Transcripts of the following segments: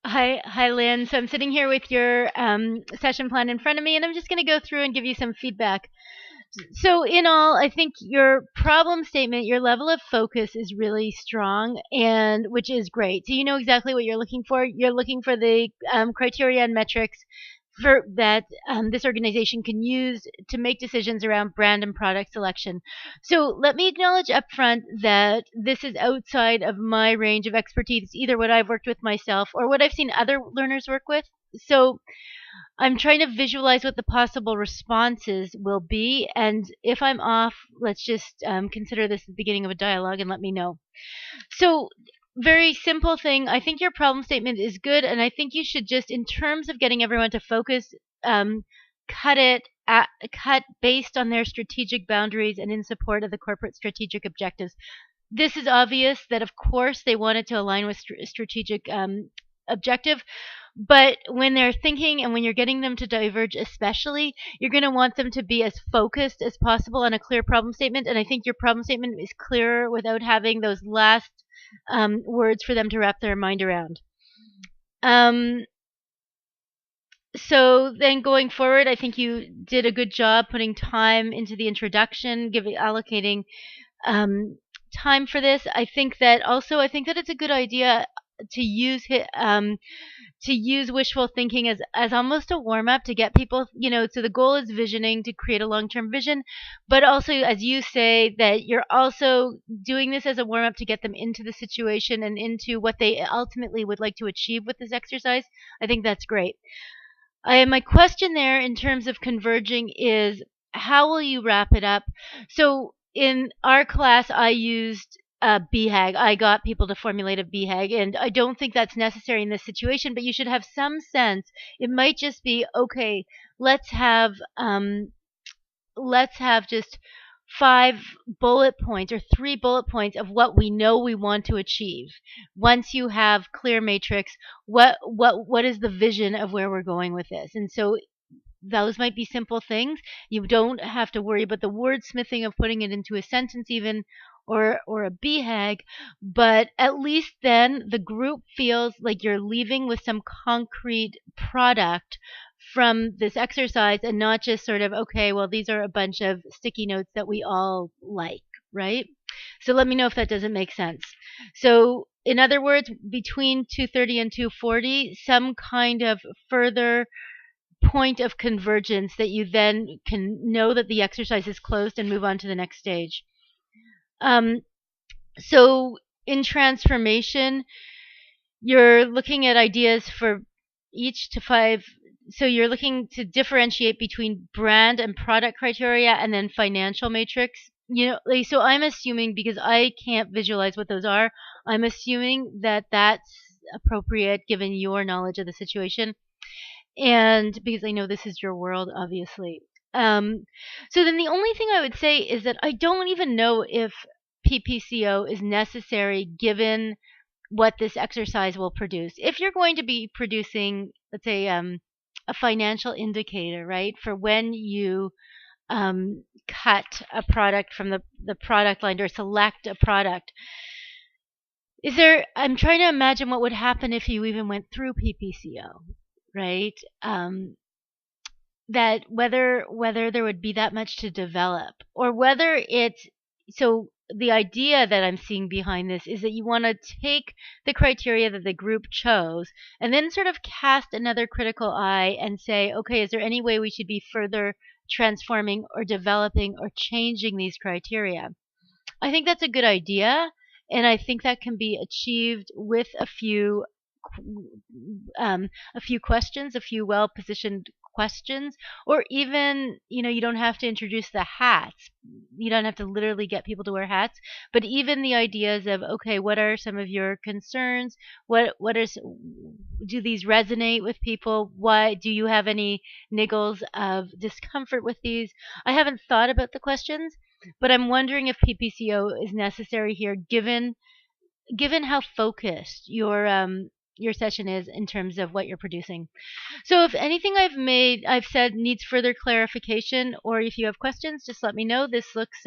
Hi, Lynn. So I'm sitting here with your session plan in front of me, and I'm just going to go through and give you some feedback. So, in all, I think your problem statement, your level of focus is really strong, and which is great. So you know exactly what you're looking for. You're looking for the criteria and metrics for that this organization can use to make decisions around brand and product selection. So let me acknowledge upfront that this is outside of my range of expertise, either what I've worked with myself or what I've seen other learners work with. So I'm trying to visualize what the possible responses will be. And if I'm off, let's just consider this the beginning of a dialogue and let me know. So, very simple thing. I think your problem statement is good. And I think you should just, in terms of getting everyone to focus, um, cut based on their strategic boundaries and in support of the corporate strategic objectives. This is obvious that, of course, they want it to align with strategic objective. But when they're thinking and when you're getting them to diverge, especially, you're going to want them to be as focused as possible on a clear problem statement. And I think your problem statement is clearer without having those last words for them to wrap their mind around. Um, so then going forward, I think you did a good job putting time into the introduction, allocating um, time for this. I think that it's a good idea to use to use wishful thinking as almost a warm up to get people, so the goal is visioning to create a long-term vision, but also, as you say, that you're also doing this as a warm up to get them into the situation and into what they ultimately would like to achieve with this exercise. I think that's great. My question there in terms of converging is, how will you wrap it up? So in our class, I used a BHAG. I got people to formulate a BHAG, and I don't think that's necessary in this situation, but you should have some sense. It might just be, okay, let's have um, let's have just 5 bullet points or 3 bullet points of what we know we want to achieve. Once you have clear matrix, what is the vision of where we're going with this? And so those might be simple things. You don't have to worry about the wordsmithing of putting it into a sentence even, or a BHAG, but at least then the group feels like you're leaving with some concrete product from this exercise, and not just sort of, okay, well, these are a bunch of sticky notes that we all like, right? So let me know if that doesn't make sense. So in other words, between 230 and 240, some kind of further point of convergence that you then can know that the exercise is closed and move on to the next stage. Um, so in transformation, you're looking at ideas for each to five. So you're looking to differentiate between brand and product criteria and then financial matrix. So I'm assuming, because I can't visualize what those are, I'm assuming that that's appropriate given your knowledge of the situation, and because I know this is your world, obviously. Um, so then the only thing I would say is that I don't even know if PPCO is necessary given what this exercise will produce. If you're going to be producing, let's say, a financial indicator, right, for when you cut a product from the product line or select a product, I'm trying to imagine what would happen if you even went through PPCO, right? That whether there would be that much to develop, or whether it's, so the idea that I'm seeing behind this is that you want to take the criteria that the group chose and then sort of cast another critical eye and say, okay, is there any way we should be further transforming or developing or changing these criteria? I think that's a good idea, and I think that can be achieved with a few questions, a few well positioned questions, or even, you don't have to introduce the hats. You don't have to literally get people to wear hats, but even the ideas of, okay, what are some of your concerns? Do these resonate with people? Why do you have any niggles of discomfort with these? I haven't thought about the questions, but I'm wondering if PPCO is necessary here, given how focused your session is in terms of what you're producing. So if anything I've said needs further clarification, or if you have questions, just let me know. This looks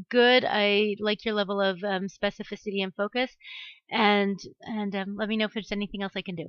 good. I like your level of specificity and focus, and let me know if there's anything else I can do.